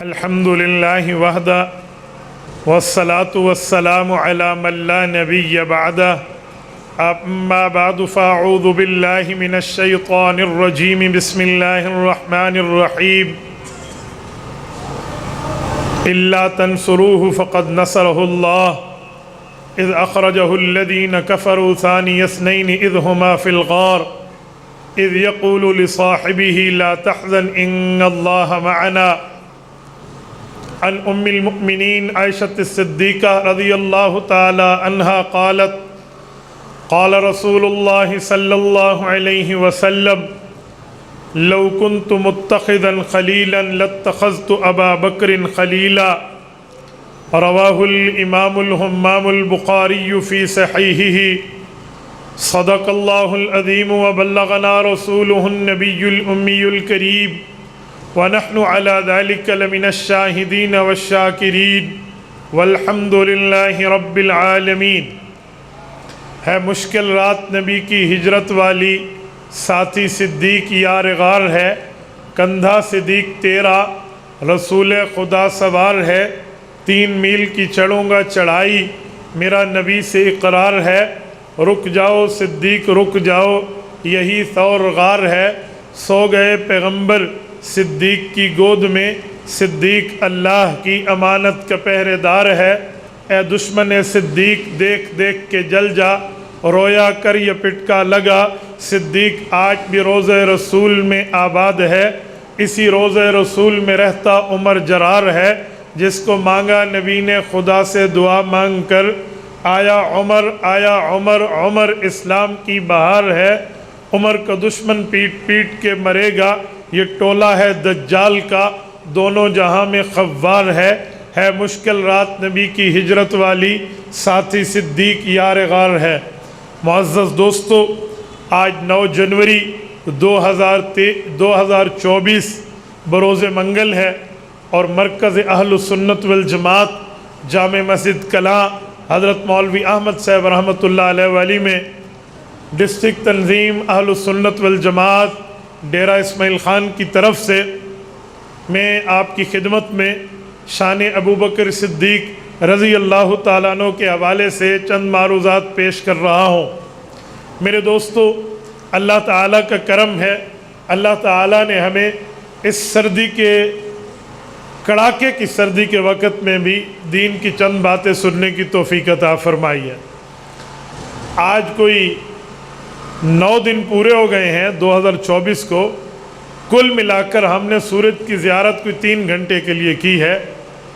الحمد للہ وحدہ والصلاة والسلام علی من لا نبی بعدہ اما بعد فاعوذ باللہ من الشیطان الرجیم بسم اللہ الرحمن الرحیم الا تنصروه فقد نصره اللہ اذ اخرجه الذین کفروا ثانی اثنین اذ ہما فی الغار اذ یقول لصاحبه لا تحزن ان اللہ معنا عن ام المؤمنین عائشة الصدیقہ رضی اللہ تعالی عنہا قالت قال رسول اللہ صلی اللہ علیہ وسلم لو كنت متخذا خلیلا لاتخذت ابا بکر خلیلا رواہ الامام الہمام البخاری فی صحیحہ صدق اللہ العظیم وبلغنا رسولہ النبی الأمی الکریم ونحن على ذلك لمن الشاہدین والشاکرین والحمد للہ رب العالمین۔ ہے مشکل رات نبی کی ہجرت والی، ساتھی صدیق یار غار ہے، کندھا صدیق تیرا رسول خدا سوار ہے، 3 میل کی چڑھوں گا چڑھائی میرا نبی سے اقرار ہے، رک جاؤ صدیق رک جاؤ یہی ثور غار ہے، سو گئے پیغمبر صدیق کی گود میں، صدیق اللہ کی امانت کا پہرے دار ہے، اے دشمن صدیق دیکھ دیکھ کے جل جا، رویا کر یہ پٹکا لگا، صدیق آج بھی روضہ رسول میں آباد ہے، اسی روضہ رسول میں رہتا عمر جرار ہے، جس کو مانگا نبی نے خدا سے دعا مانگ کر، آیا عمر عمر اسلام کی بہار ہے، عمر کا دشمن پیٹ پیٹ کے مرے گا، یہ ٹولہ ہے دجال کا دونوں جہاں میں خوار ہے مشکل رات نبی کی ہجرت والی، ساتھی صدیق یار غار ہے۔ معزز دوستو، آج 9 جنوری 2024 بروز منگل ہے، اور مرکز اہل سنت والجماعت جامع مسجد کلاں حضرت مولوی احمد صاحب رحمۃ اللہ علیہ ولی میں ڈسٹرکٹ تنظیم اہل سنت والجماعت ڈیرہ اسماعیل خان کی طرف سے میں آپ کی خدمت میں شان ابو بکر صدیق رضی اللہ تعالیٰ عنہ کے حوالے سے چند معروضات پیش کر رہا ہوں۔ میرے دوستو، اللہ تعالیٰ کا کرم ہے، اللہ تعالیٰ نے ہمیں اس سردی کے کڑاکے کی سردی کے وقت میں بھی دین کی چند باتیں سننے کی توفیق عطا فرمائی ہے۔ آج کوئی 9 دن پورے ہو گئے ہیں 2024 کو، کل ملا کر ہم نے سورج کی زیارت کوئی 3 گھنٹے کے لیے کی ہے۔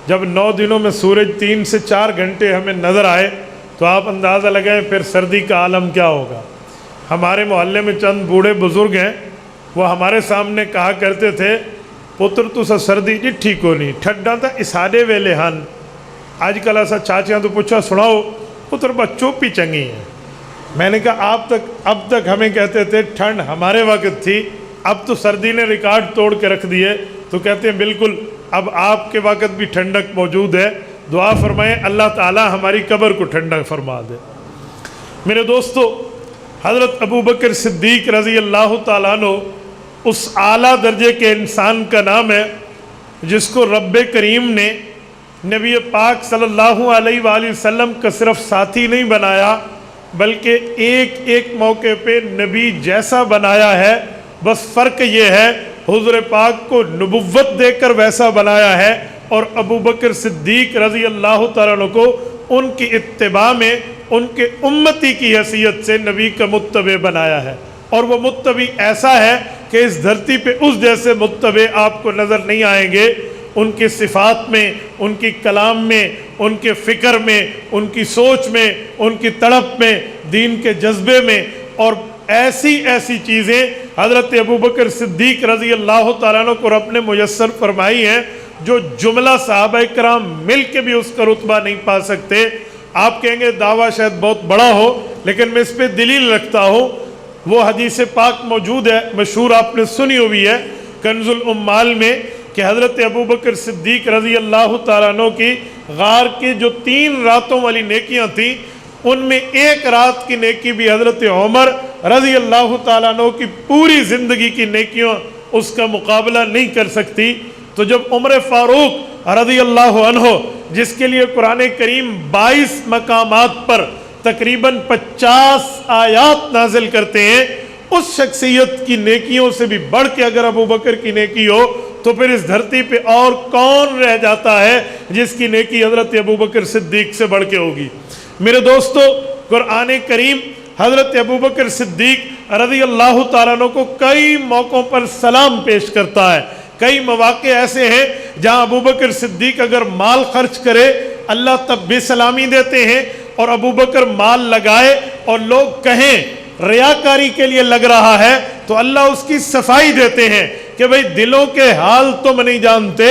جب 9 دنوں میں سورج 3 سے 4 گھنٹے ہمیں نظر آئے تو آپ اندازہ لگائیں پھر سردی کا عالم کیا ہوگا۔ ہمارے محلے میں چند بوڑھے بزرگ ہیں، وہ ہمارے سامنے کہا کرتے تھے، پتر تو سا سردی جی ٹھیک ہو نہیں ٹھڈا تھا اساڈے ویلے ہن، آج کل ایسا چاچیاں تو پوچھا سناؤ پتر بچوں پی چنگی ہیں۔ میں نے کہا اب تک ہمیں کہتے تھے ٹھنڈ ہمارے وقت تھی، اب تو سردی نے ریکارڈ توڑ کے رکھ دیے، تو کہتے ہیں بالکل اب آپ کے وقت بھی ٹھنڈک موجود ہے، دعا فرمائیں اللہ تعالی ہماری قبر کو ٹھنڈا فرما دے۔ میرے دوستو، حضرت ابو بکر صدیق رضی اللہ تعالیٰ عنہ اس اعلیٰ درجے کے انسان کا نام ہے جس کو رب کریم نے نبی پاک صلی اللہ علیہ وآلہ وسلم کا صرف ساتھی نہیں بنایا، بلکہ ایک موقع پہ نبی جیسا بنایا ہے، بس فرق یہ ہے حضور پاک کو نبوت دے کر ویسا بنایا ہے، اور ابو بکر صدیق رضی اللہ تعالیٰ عنہ کو ان کی اتباع میں ان کے امتی کی حیثیت سے نبی کا متبع بنایا ہے، اور وہ متبع ایسا ہے کہ اس دھرتی پہ اس جیسے متبع آپ کو نظر نہیں آئیں گے۔ ان کی صفات میں، ان کی کلام میں، ان کے فکر میں، ان کی سوچ میں، ان کی تڑپ میں، دین کے جذبے میں، اور ایسی چیزیں حضرت ابو بکر صدیق رضی اللہ تعالیٰ عنہ کو رب نے میسر فرمائی ہیں جو جملہ صحابہ کرام مل کے بھی اس کا رتبہ نہیں پا سکتے۔ آپ کہیں گے دعویٰ شاید بہت بڑا ہو، لیکن میں اس پہ دلیل رکھتا ہوں۔ وہ حدیث پاک موجود ہے، مشہور آپ نے سنی ہوئی ہے کنز الاموال میں، کہ حضرت ابو بکر صدیق رضی اللہ تعالیٰ عنہ کی غار کی جو 3 راتوں والی نیکیاں تھیں، ان میں ایک رات کی نیکی بھی حضرت عمر رضی اللہ تعالیٰ عنہ کی پوری زندگی کی نیکیوں اس کا مقابلہ نہیں کر سکتی۔ تو جب عمر فاروق رضی اللہ عنہ، جس کے لیے قرآن کریم 22 مقامات پر تقریباً 50 آیات نازل کرتے ہیں، اس شخصیت کی نیکیوں سے بھی بڑھ کے اگر ابو بکر کی نیکی ہو تو پھر اس دھرتی پہ اور کون رہ جاتا ہے جس کی نیکی حضرت ابو بکر صدیق سے بڑھ کے ہوگی؟ میرے دوستو، قرآن کریم حضرت ابو بکر صدیق رضی اللہ تعالیٰ عنہ کو کئی موقعوں پر سلام پیش کرتا ہے۔ کئی مواقع ایسے ہیں جہاں ابو بکر صدیق اگر مال خرچ کرے اللہ تب بھی سلامی دیتے ہیں، اور ابو بکر مال لگائے اور لوگ کہیں ریاکاری کے لیے لگ رہا ہے تو اللہ اس کی صفائی دیتے ہیں کہ بھئی دلوں کے حال تم نہیں جانتے،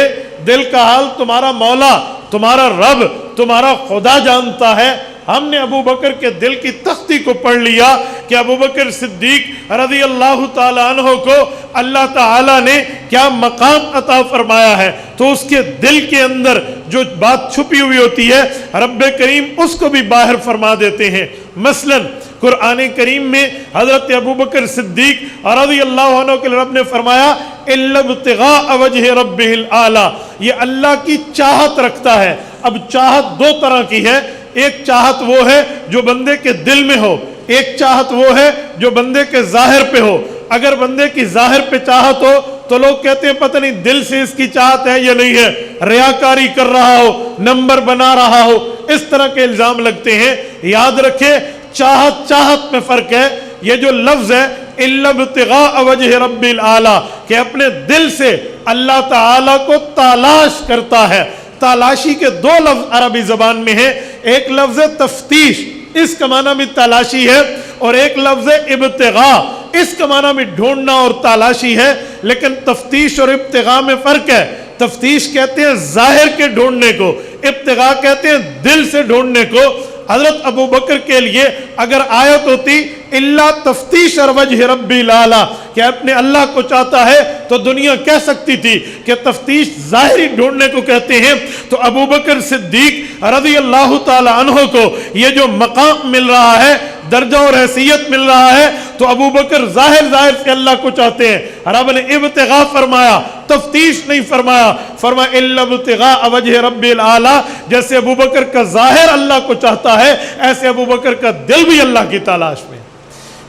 دل کا حال تمہارا مولا، تمہارا رب، تمہارا خدا جانتا ہے۔ ہم نے ابو بکر کے دل کی تختی کو پڑھ لیا کہ ابو بکر صدیق رضی اللہ تعالیٰ عنہ کو اللہ تعالیٰ نے کیا مقام عطا فرمایا ہے، تو اس کے دل کے اندر جو بات چھپی ہوئی ہوتی ہے رب کریم اس کو بھی باہر فرما دیتے ہیں۔ مثلا قرآن کریم میں حضرت ابو بکر صدیق رضی اللہ عنہ کے رب نے فرمایا اِلَّا ابْتِغَاءَ وَجْهِ رَبِّهِ الْأَعْلَىٰ، یہ اللہ کی چاہت رکھتا ہے۔ اب چاہت دو طرح کی ہے، ایک چاہت وہ ہے جو بندے کے دل میں ہو، ایک چاہت وہ ہے جو بندے کے ظاہر پہ ہو۔ اگر بندے کی ظاہر پہ چاہت ہو تو لوگ کہتے ہیں پتہ نہیں دل سے اس کی چاہت ہے یا نہیں ہے، ریاکاری کر رہا ہو، نمبر بنا رہا ہو، اس طرح کے الزام لگتے ہیں۔ یاد رکھے چاہت میں فرق ہے۔ یہ جو لفظ ہے اِلَّا ابْتِغَاءَ وَجْهِ رَبِّ الْأَعْلَىٰ کہ اپنے دل سے اللہ تعالیٰ کو تلاش کرتا ہے۔ تلاشی کے دو لفظ عربی زبان میں ہیں، ایک لفظ تفتیش، اس کا معنی بھی تلاشی ہے، اور ایک لفظ ابتغاء، اس کا معنی بھی ڈھونڈنا اور تلاشی ہے۔ لیکن تفتیش اور ابتغاء میں فرق ہے۔ تفتیش کہتے ہیں ظاہر کے ڈھونڈنے کو، ابتغاء کہتے ہیں دل سے ڈھونڈنے کو۔ حضرت ابو بکر کے لیے اگر آیت ہوتی اِلَّا تَفْتِيشَ وَجْهِ رَبِّ الْأَعْلَىٰ کہ اپنے اللہ کو چاہتا ہے تو دنیا کہہ سکتی تھی کہ تفتیش ظاہری ڈھونڈنے کو کہتے ہیں۔ تو ابو بکر صدیق رضی اللہ تعالی عنہ کو یہ جو مقام مل رہا ہے، درجہ اور حیثیت مل رہا ہے، تو ابو بکر ظاہر سے اللہ کو چاہتے ہیں۔ رب نے ابتغاء فرمایا، تفتیش نہیں فرمایا، فرمایا اِلَّا ابْتِغَاءَ وَجْهِ رَبِّ الْأَعْلَىٰ۔ جیسے ابو بکر کا ظاہر اللہ کو چاہتا ہے، ایسے ابو بکر کا دل بھی اللہ کی تلاش میں۔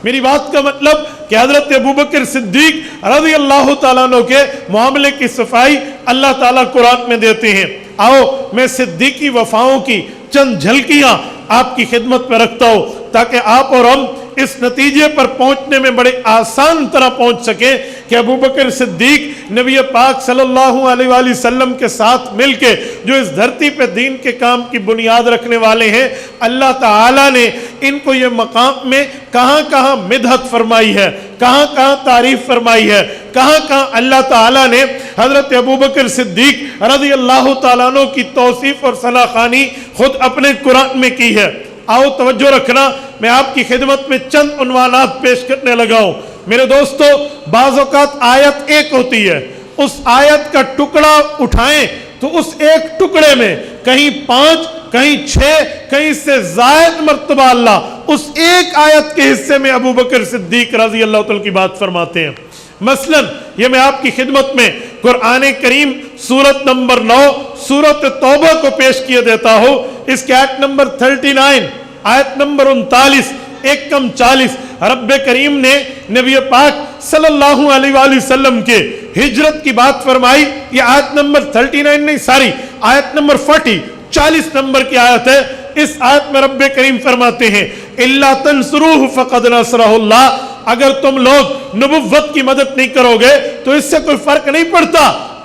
میری بات کا مطلب کہ حضرت ابو بکر صدیق رضی اللہ تعالیٰ عنہ کے معاملے کی صفائی اللہ تعالیٰ قرآن میں دیتے ہیں۔ آؤ میں صدیقی وفاؤں کی چند جھلکیاں آپ کی خدمت میں رکھتا ہوں تاکہ آپ اور ہم اس نتیجے پر پہنچنے میں بڑے آسان طرح پہنچ سکیں کہ ابو بکر صدیق نبی پاک صلی اللہ علیہ وآلہ وسلم کے ساتھ مل کے جو اس دھرتی پہ دین کے کام کی بنیاد رکھنے والے ہیں، اللہ تعالیٰ نے ان کو یہ مقام میں کہاں کہاں مدحت فرمائی ہے، کہاں کہاں تعریف فرمائی ہے، کہاں کہاں اللہ تعالیٰ نے حضرت ابو بکر صدیق رضی اللہ تعالیٰ عنہ کی توصیف اور ثنا خوانی خود اپنے قرآن میں کی ہے۔ آؤ توجہ رکھنا، میں آپ کی خدمت میں چند عنوانات پیش کرنے لگا ہوں۔ میرے دوستو، بعض اوقات آیت ایک ہوتی ہے، اس آیت کا ٹکڑا اٹھائیں تو اس ایک ٹکڑے میں کہیں 5 کہیں 6 کہیں سے زائد مرتبہ اللہ اس ایک آیت کے حصے میں ابو بکر صدیق رضی اللہ تعالیٰ کی بات فرماتے ہیں۔ مثلا یہ میں آپ کی خدمت میں قرآن کریم سورت نمبر 9 سورت توبہ کو پیش کیے دیتا ہوں۔ اس کے آیت نمبر 39 آیت نمبر 39 ایک کم 40 رب کریم نے نبی پاک صلی اللہ علیہ وآلہ وسلم کے ہجرت کی بات فرمائی۔ یہ آیت نمبر 39 نہیں، ساری آیت نمبر 40 نمبر کی آیت ہے۔ اس آیت میں رب کریم فرماتے ہیں اِلَّا تَنْصُرُوهُ فَقَدْ نَصْرَهُ اللَّهُ، اگر تم لوگ نبوت کی مدد نہیں کرو گے تو اس سے کوئی فرق نہیں پڑتا،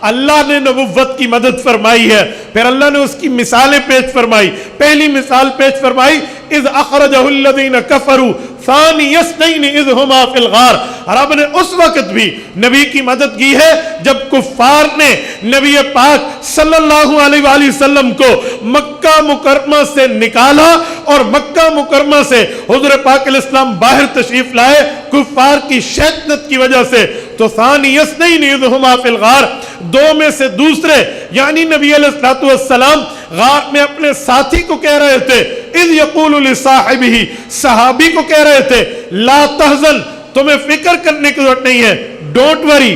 اللہ نے نبوت کی مدد فرمائی ہے۔ پھر اللہ نے اس کی مثالیں پیش فرمائی۔ پہلی مثال پیش فرمائی اِذْ أَخْرَجَهُ الَّذِينَ كَفَرُوا ثَانِيَ اثْنَيْنِ إِذْ هُمَا فِي الْغَارِ، رب نے اس وقت بھی نبی کی مدد کی ہے جب کفار نے نبی پاک صلی اللہ علیہ وآلہ وسلم کو مکہ مکرمہ سے نکالا اور مکہ مکرمہ سے حضور پاک علیہ السلام باہر تشریف لائے کفار کی شیطنت کی وجہ سے۔ تو ثانی اثنین اذ ہما فی الغار، دو میں سے دوسرے یعنی نبی علیہ السلام غار میں اپنے ساتھی کو کہہ رہے تھے، اذ یقول لصاحبہ، صحابی کو کہہ رہے تھے لا تحزن، تمہیں فکر کرنے کی ضرورت نہیں ہے، ڈونٹ وری،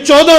14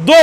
2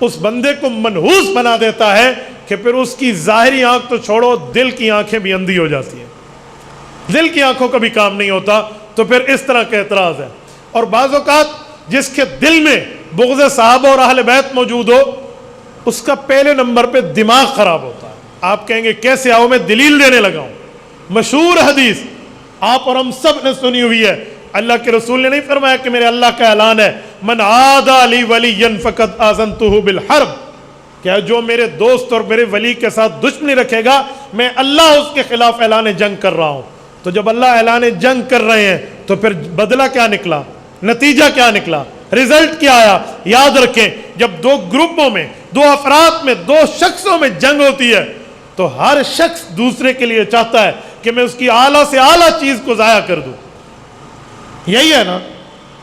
اس بندے کو منحوس بنا دیتا ہے کہ پھر اس کی ظاہری آنکھ تو چھوڑو، دل کی آنکھیں بھی اندھی ہو جاتی ہیں، دل کی آنکھوں کا بھی کام نہیں ہوتا. تو پھر اس طرح کا اعتراض ہے. اور بعض اوقات جس کے دل میں بغض صحابہ اور اہل بیت موجود ہو، اس کا پہلے نمبر پہ دماغ خراب ہوتا ہے. آپ کہیں گے کیسے؟ آؤ میں دلیل دینے لگا ہوں. مشہور حدیث آپ اور ہم سب نے سنی ہوئی ہے. اللہ کے رسول نے نہیں فرمایا کہ میرے اللہ کا اعلان ہے، من عادى لی ولیا فقد آذنتہ بالحرب، کہ جو میرے دوست اور میرے ولی کے ساتھ دشمنی رکھے گا، میں اللہ اس کے خلاف اعلان جنگ کر رہا ہوں. تو جب اللہ اعلان جنگ کر رہے ہیں تو پھر بدلہ کیا نکلا، نتیجہ کیا نکلا، رزلٹ کیا آیا؟ یاد رکھیں، جب دو گروپوں میں، دو افراد میں، دو شخصوں میں جنگ ہوتی ہے تو ہر شخص دوسرے کے لیے چاہتا ہے کہ میں اس کی اعلیٰ سے اعلیٰ چیز کو ضائع کر دوں. یہی ہے نا.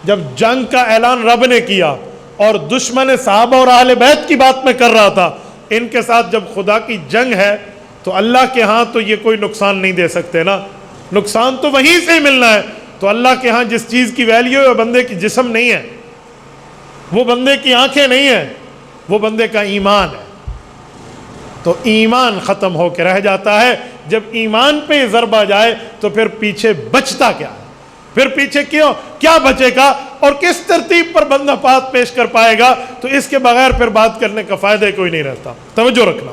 جب جنگ کا اعلان رب نے کیا اور دشمن صحابہ اور اہل بیت کی بات میں کر رہا تھا، ان کے ساتھ جب خدا کی جنگ ہے تو اللہ کے ہاں تو یہ کوئی نقصان نہیں دے سکتے نا، نقصان تو وہیں سے ہی ملنا ہے. تو اللہ کے ہاں جس چیز کی ویلیو ہے وہ بندے کی جسم نہیں ہے، وہ بندے کی آنکھیں نہیں ہیں، وہ بندے کا ایمان ہے. تو ایمان ختم ہو کے رہ جاتا ہے. جب ایمان پہ ضربہ جائے تو پھر پیچھے بچتا کیا ہے؟ پھر پیچھے کیا بچے گا اور کس ترتیب پر بندہ بات پیش کر پائے گا؟ تو اس کے بغیر پھر بات کرنے کا فائدہ کوئی نہیں رہتا. توجہ رکھنا.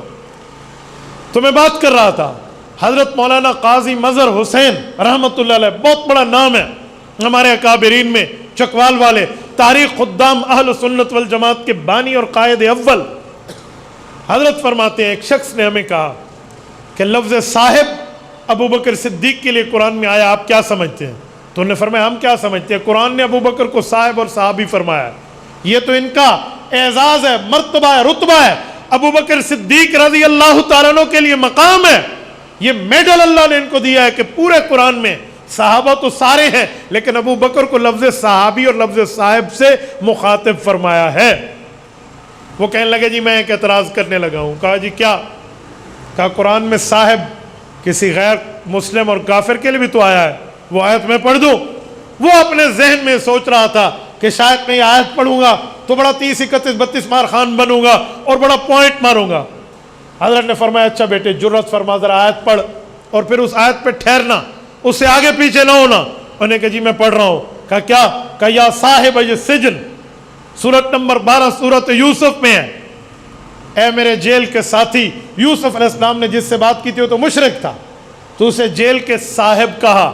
تو میں بات کر رہا تھا حضرت مولانا قاضی مظہر حسین رحمۃ اللہ علیہ، بہت بڑا نام ہے ہمارے اکابرین میں، چکوال والے، تاریخ خدام اہل سنت والجماعت کے بانی اور قائد اول. حضرت فرماتے ہیں ایک شخص نے ہمیں کہا کہ لفظ صاحب ابو بکر صدیق کے لیے قرآن میں آیا، آپ کیا سمجھتے ہیں؟ تو انہوں نے فرمایا ہم کیا سمجھتے ہیں، قرآن نے ابو بکر کو صاحب اور صحابی فرمایا ہے، یہ تو ان کا اعزاز ہے، مرتبہ ہے، رتبہ ہے. ابو بکر صدیق رضی اللہ تعالیٰ عنہ کے لیے مقام ہے، یہ میڈل اللہ نے ان کو دیا ہے کہ پورے قرآن میں صحابہ تو سارے ہیں لیکن ابو بکر کو لفظ صحابی اور لفظ صاحب سے مخاطب فرمایا ہے. وہ کہنے لگے جی میں ایک اعتراض کرنے لگا ہوں. کہا جی کیا؟ کہا قرآن میں صاحب کسی غیر مسلم اور کافر کے لیے بھی تو آیا ہے، وہ آیت میں پڑھ دوں. وہ اپنے ذہن میں سوچ رہا تھا کہ شاید میں یہ آیت پڑھوں گا تو بڑا 30 31 32 مار خان بنوں گا اور بڑا پوائنٹ ماروں گا. حضرت نے فرمایا اچھا بیٹے جرت فرما ذرا آیت پڑھ اور پھر اس آیت پہ ٹھہرنا، اس سے آگے پیچھے نہ ہونا. انہوں نے کہا جی میں پڑھ رہا ہوں. کہا کیا؟ کہا یا صاحب السجن، سورت نمبر 12 سورت یوسف میں ہے. اے میرے جیل کے ساتھی، یوسف علیہ السلام نے جس سے بات کی تھی وہ تو مشرک تھا، تو اسے جیل کے صاحب کہا،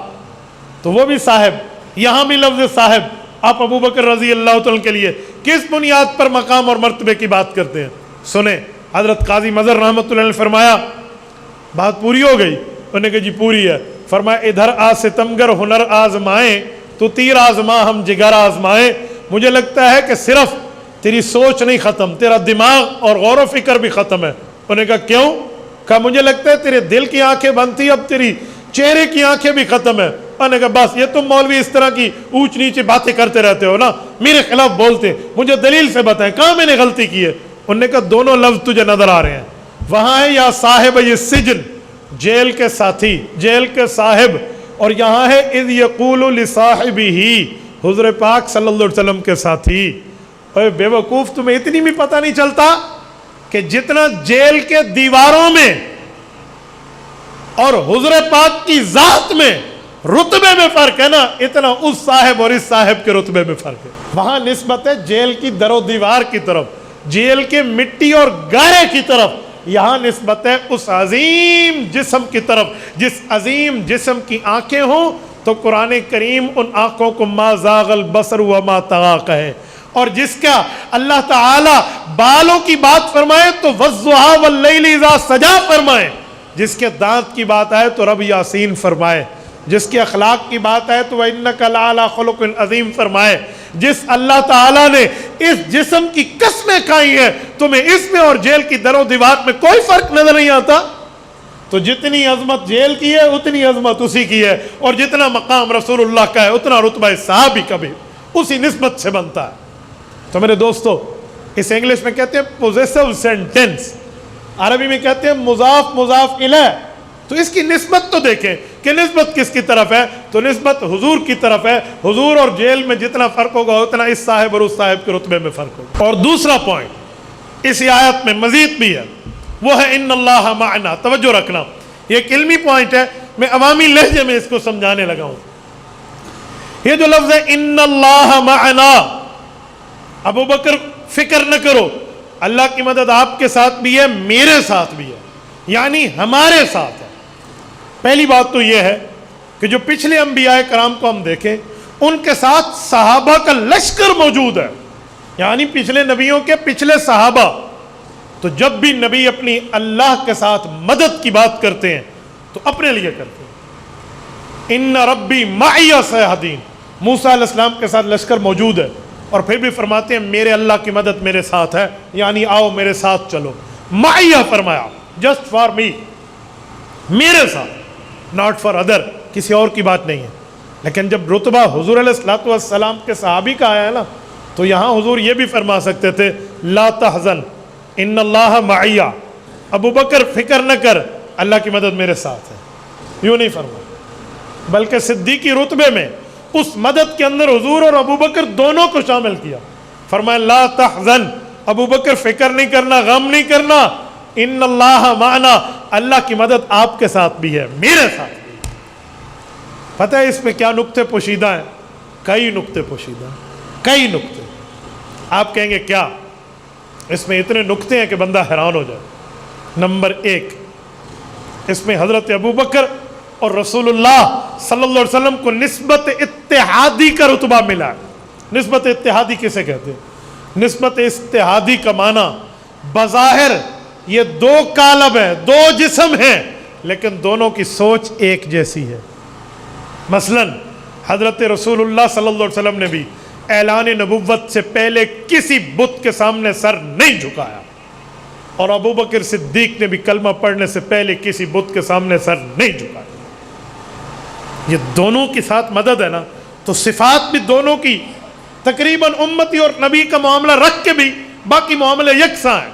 تو وہ بھی صاحب. یہاں بھی لفظ صاحب. آپ ابو بکر رضی اللہ تعالیٰ کے لیے کس بنیاد پر مقام اور مرتبے کی بات کرتے ہیں؟ سنیں حضرت قاضی مظہر رحمۃ اللہ نے فرمایا بات پوری ہو گئی؟ انہوں نے کہا جی پوری ہے. فرمایا ادھر آ ستمگر ہنر آزمائیں تو تیر آزما ہم جگر آزمائیں. مجھے لگتا ہے کہ صرف تیری سوچ نہیں ختم، تیرا دماغ اور غور و فکر بھی ختم ہے. انہوں نے کہا کیوں؟ کہا مجھے لگتا ہے تیرے دل کی آنکھیں بند تھی، اب تیری چہرے کی آنکھیں بھی ختم ہے. انہوں نے کہا بس یہ تم مولوی اس طرح کی اونچ نیچے باتیں کرتے رہتے ہو نا، میرے خلاف بولتے، مجھے دلیل سے بتائیں کہاں میں نے غلطی کی ہے. انہوں نے کہا دونوں لفظ تجھے نظر آ رہے ہیں. وہاں ہے یا صاحب یہ سجن، جیل کے ساتھی، جیل کے صاحب، اور یہاں ہے اذ یقول لصاحبہ، حضور پاک صلی اللہ علیہ وسلم کے ساتھی. اے بے وقوف، تمہیں اتنی بھی پتہ نہیں چلتا کہ جتنا جیل کے دیواروں میں اور حضور پاک کی ذات میں رتبے میں فرق ہے نا، اتنا اس صاحب اور اس صاحب کے رتبے میں فرق ہے. وہاں نسبت ہے جیل کی در و دیوار کی طرف، جیل کے مٹی اور گارے کی طرف. یہاں نسبت ہے اس عظیم جسم کی طرف، جس عظیم جسم کی آنکھیں ہوں تو قرآن کریم ان آنکھوں کو ما زاغ البصر وما طغی کہے، اور جس کا اللہ تعالی بالوں کی بات فرمائے تو والضحیٰ واللیل اذا سجا فرمائے، جس کے دانت کی بات آئے تو رب یاسین فرمائے، جس کے اخلاق کی بات آئے تو وَإِنَّكَ لَعَلَىٰ خُلُقٍ عَظِيمٍ فرمائے. جس اللہ تعالیٰ نے اس جسم کی قسمیں کھائی ہیں، تمہیں اس میں اور جیل کی در و دیوار میں کوئی فرق نظر نہیں آتا. تو جتنی عظمت جیل کی ہے اتنی عظمت اسی کی ہے، اور جتنا مقام رسول اللہ کا ہے اتنا رتبہ صحابی کا بھی اسی نسبت سے بنتا ہے. تو میرے دوستو، اس انگلش میں کہتے ہیں پوزیسو سینٹینس، عربی میں کہتے ہیں مضاف مضاف الیہ. تو اس کی نسبت تو دیکھیں کہ نسبت کس کی طرف ہے، تو نسبت حضور کی طرف ہے. حضور اور جیل میں جتنا فرق ہوگا اتنا اس صاحب اور اس صاحب کے رتبے میں فرق ہوگا. اور دوسرا پوائنٹ اسی آیت میں مزید بھی ہے، وہ ہے ان اللہ معنا. توجہ رکھنا، یہ ایک علمی پوائنٹ ہے، میں عوامی لہجے میں اس کو سمجھانے لگا ہوں. یہ جو لفظ ہے ان اللہ معنا، ابو بکر فکر نہ کرو، اللہ کی مدد آپ کے ساتھ بھی ہے، میرے ساتھ بھی ہے، یعنی ہمارے ساتھ ہے. پہلی بات تو یہ ہے کہ جو پچھلے انبیاء کرام کو ہم دیکھیں، ان کے ساتھ صحابہ کا لشکر موجود ہے، یعنی پچھلے نبیوں کے پچھلے صحابہ. تو جب بھی نبی اپنی اللہ کے ساتھ مدد کی بات کرتے ہیں تو اپنے لیے کرتے ہیں. ان ربی معی سیہدین، موسیٰ علیہ السلام کے ساتھ لشکر موجود ہے، اور پھر بھی فرماتے ہیں میرے اللہ کی مدد میرے ساتھ ہے، یعنی آؤ میرے ساتھ چلو. معیہ فرمایا، جسٹ فار می، میرے ساتھ، ناٹ فار ادر، کسی اور کی بات نہیں ہے. لیکن جب رتبہ حضور علیہ الصلوۃ والسلام کے صحابی کا آیا ہے نا، تو یہاں حضور یہ بھی فرما سکتے تھے لا تحزن ان اللہ معیہ، ابو بکر فکر نہ کر، اللہ کی مدد میرے ساتھ ہے. یوں نہیں فرمایا، بلکہ صدیقی رتبے میں اس مدد کے اندر حضور اور ابو بکر دونوں کو شامل کیا. فرمایا لا تحزن، ابو بکر فکر نہیں کرنا، غم نہیں کرنا، ان اللہ معنا، اللہ کی مدد آپ کے ساتھ بھی ہے، میرے ساتھ بھی ہے. پتہ ہے اس میں کیا نقطے پوشیدہ ہیں؟ کئی نقطے پوشیدہ ہیں، کئی نقطے. آپ کہیں گے کیا؟ اس میں اتنے نقطے ہیں کہ بندہ حیران ہو جائے. نمبر ایک، اس میں حضرت ابو بکر اور رسول اللہ صلی اللہ علیہ وسلم کو نسبت اتحادی کا رتبہ ملا ہے. نسبت اتحادی کسے کہتے ہیں؟ نسبت اتحادی کا معنی بظاہر یہ دو کالب ہیں، دو جسم ہیں، لیکن دونوں کی سوچ ایک جیسی ہے. مثلا حضرت رسول اللہ صلی اللہ علیہ وسلم نے بھی اعلان نبوت سے پہلے کسی بت کے سامنے سر نہیں جھکایا، اور ابو بکر صدیق نے بھی کلمہ پڑھنے سے پہلے کسی بت کے سامنے سر نہیں جھکایا. یہ دونوں کے ساتھ مدد ہے نا، تو صفات بھی دونوں کی تقریباً امتی اور نبی کا معاملہ رکھ کے بھی باقی معاملے یکساں ہیں.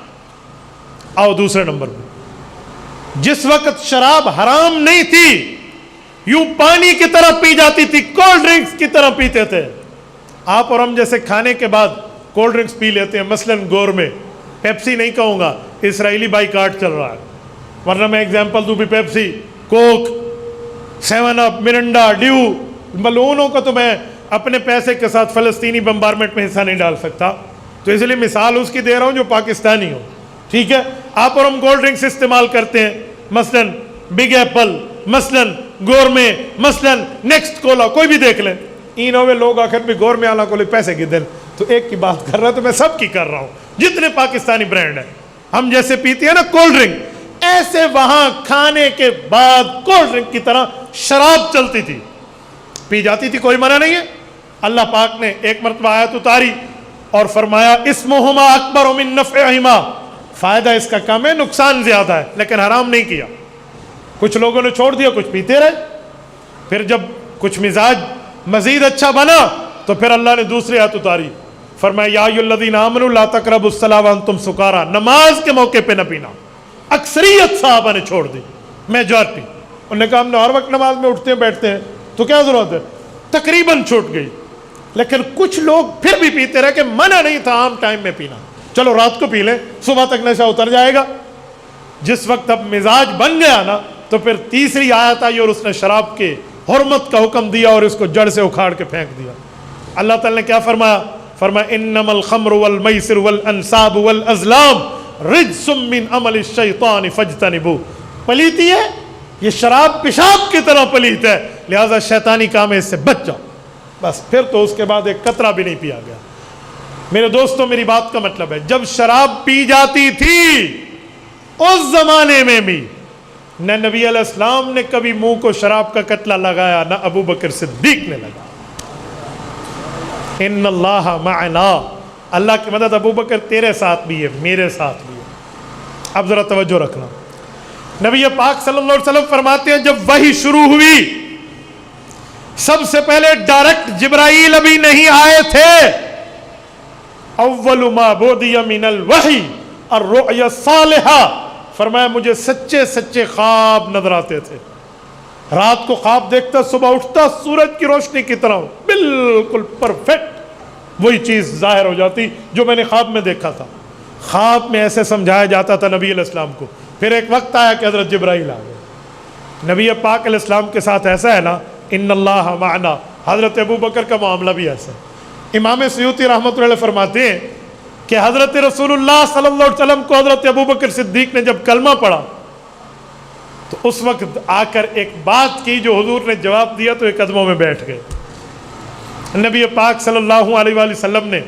آؤ دوسرے نمبر پہ، جس وقت شراب حرام نہیں تھی، یوں پانی کی طرح پی جاتی تھی، کولڈ ڈرنکس کی طرح پیتے تھے. آپ اور ہم جیسے کھانے کے بعد کولڈ ڈرنکس پی لیتے ہیں، مثلا گور میں، پیپسی نہیں کہوں گا، اسرائیلی بائیکاٹ چل رہا ہے، ورنہ میں ایگزامپل دوں بھی پیپسی، کوک، 7 اپ، مرنڈا، ڈیو، ملونوں کا تو میں اپنے پیسے کے ساتھ فلسطینی بمبارمنٹ میں حصہ نہیں ڈال سکتا، تو اس لیے مثال اس کی دے رہا ہوں جو پاکستانی ہو. ٹھیک ہے، آپ اور ہم کولڈ ڈرنکس استعمال کرتے ہیں، مثلا بگ ایپل، مثلا گورمے، مثلا نیکسٹ کولا، کوئی بھی دیکھ لیں. اینوے لوگ آخر بھی گورمے والا کو پیسے کی دیں، تو ایک کی بات کر رہا ہے تو میں سب کی کر رہا ہوں، جتنے پاکستانی برانڈ ہیں. ہم جیسے پیتے ہیں نا کولڈ ڈرنک، ایسے وہاں کھانے کے بعد کولڈ ڈرنک کی طرح شراب چلتی تھی، پی جاتی تھی، کوئی منع نہیں ہے. اللہ پاک نے ایک مرتبہ آیت اتاری اور فرمایا اسمہما اکبر من نفعہما، فائدہ اس کا کم ہے، نقصان زیادہ ہے، لیکن حرام نہیں کیا. کچھ لوگوں نے چھوڑ دیا، کچھ پیتے رہے. پھر جب کچھ مزاج مزید اچھا بنا تو پھر اللہ نے دوسری آیت اتاری، فرمایا یا ایھا الذین آمنوا لا تقربوا الصلاۃ وانتم سکارا، نماز کے موقع پہ نہ پینا. اکثریت صحابہ نے چھوڑ دی، میجارٹی. انہوں نے کہا ہم نے ہر وقت نماز میں اٹھتے ہیں بیٹھتے ہیں تو کیا ضرورت ہے، تقریباً چھوٹ گئی. لیکن کچھ لوگ پھر بھی پیتے رہے کہ منع نہیں تھا عام ٹائم میں پینا، چلو رات کو پی لیں، صبح تک نشہ اتر جائے گا. جس وقت اب مزاج بن گیا نا، تو پھر تیسری آیت آئی اور اس نے شراب کے حرمت کا حکم دیا اور اس کو جڑ سے اکھاڑ کے پھینک دیا. اللہ تعالیٰ نے کیا فرمایا؟ فرمایا انما الخمر والمیسر والانصاب والازلام رجس من عمل الشیطان فاجتنبوہ. پلیتی ہے یہ، شراب پیشاب کی طرح پلیت ہے، لہذا شیطانی کام ہے، اس سے بچ جاؤ. بس پھر تو اس کے بعد ایک قطرہ بھی نہیں پیا گیا. میرے دوستوں، میری بات کا مطلب ہے جب شراب پی جاتی تھی اس زمانے میں بھی نہ نبی علیہ السلام نے کبھی منہ کو شراب کا قطلہ لگایا، نہ ابو بکر صدیق نے لگایا. ان اللہ معنا، اللہ کی مدد ابو بکر تیرے ساتھ بھی ہے، میرے ساتھ بھی ہے. اب ذرا توجہ رکھنا، نبی پاک صلی اللہ علیہ وسلم فرماتے ہیں جب وحی شروع ہوئی، سب سے پہلے ڈائریکٹ جبرائیل ابھی نہیں آئے تھے. اول ما بودی من الوحی الرؤیا الصالحہ، فرمایا مجھے سچے سچے خواب نظر آتے تھے. رات کو خواب دیکھتا، صبح اٹھتا سورج کی روشنی کی طرح بالکل پرفیکٹ وہی چیز ظاہر ہو جاتی جو میں نے خواب میں دیکھا تھا. خواب میں ایسے سمجھایا جاتا تھا نبی علیہ السلام کو. پھر ایک وقت آیا کہ حضرت جبرائیل آ گئے. نبی پاک علیہ السلام کے ساتھ ایسا ہے نا, ان اللہ معنا. حضرت ابو بکر کا معاملہ بھی ایسا ہے. امام سیوطی رحمۃ اللہ علیہ فرماتے ہیں کہ حضرت رسول اللہ صلی اللہ علیہ وسلم کو حضرت ابو بکر صدیق نے جب کلمہ پڑھا تو اس وقت آ کر ایک بات کی جو حضور نے جواب دیا تو ایک قدموں میں بیٹھ گئے. نبی پاک صلی اللہ علیہ وآلہ وسلم نے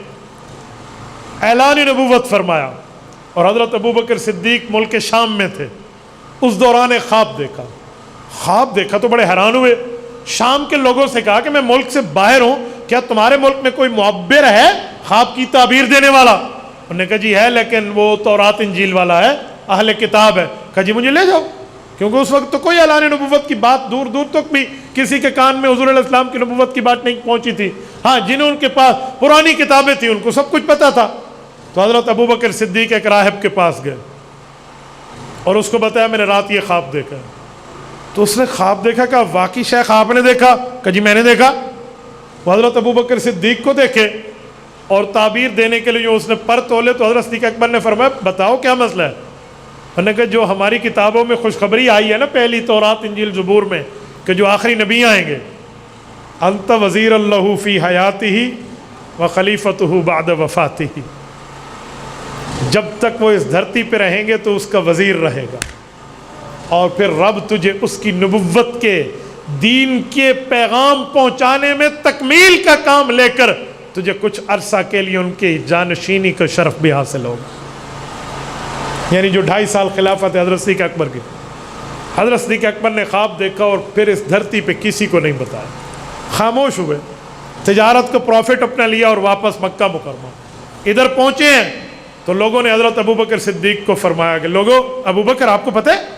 اعلان نبوت فرمایا اور حضرت ابو بکر صدیق ملک شام میں تھے. اس دوران ایک خواب دیکھا تو بڑے حیران ہوئے. شام کے لوگوں سے کہا کہ میں ملک سے باہر ہوں, کیا تمہارے ملک میں کوئی معبر ہے خواب کی تعبیر دینے والا؟ انہوں نے کہا جی ہے, لیکن وہ تورات انجیل والا ہے, اہل کتاب ہے. کہا جی مجھے لے جاؤ, کیونکہ اس وقت تو کوئی اعلان نبوت کی بات دور دور تک بھی کسی کے کان میں حضور علیہ السلام کی نبوت کی بات نہیں پہنچی تھی. ہاں جنہوں ان کے پاس پرانی کتابیں تھیں ان کو سب کچھ پتا تھا. تو حضرت ابو بکر صدیق ایک راہب کے پاس گئے اور اس کو بتایا میں نے رات یہ خواب دیکھا. تو اس نے خواب دیکھا, کہا واقعی شیخ آپ نے دیکھا؟ کہا جی میں نے دیکھا. وہ حضرت ابو بکر صدیق کو دیکھے اور تعبیر دینے کے لیے جو اس نے پر تولے تو حضرت صدیق اکبر نے فرمایا بتاؤ کیا مسئلہ ہے؟ انہوں نے کہا جو ہماری کتابوں میں خوشخبری آئی ہے نا پہلی تورات انجیل زبور میں کہ جو آخری نبی آئیں گے, انت وزیر اللہ فی حیاتہ و خلیفتہ بعد وفاتہ, جب تک وہ اس دھرتی پہ رہیں گے تو اس کا وزیر رہے گا, اور پھر رب تجھے اس کی نبوت کے دین کے پیغام پہنچانے میں تکمیل کا کام لے کر تجھے کچھ عرصہ کے لیے ان کی جانشینی کا شرف بھی حاصل ہوگا. یعنی جو 2.5 سال خلافت ہے حضرت صدیق اکبر کی, حضرت صدیق اکبر نے خواب دیکھا اور پھر اس دھرتی پہ کسی کو نہیں بتایا, خاموش ہوئے, تجارت کا پروفٹ اپنا لیا اور واپس مکہ مکرمہ. ادھر پہنچے ہیں تو لوگوں نے حضرت ابو بکر صدیق کو فرمایا کہ لوگوں, ابو بکر آپ کو پتہ ہے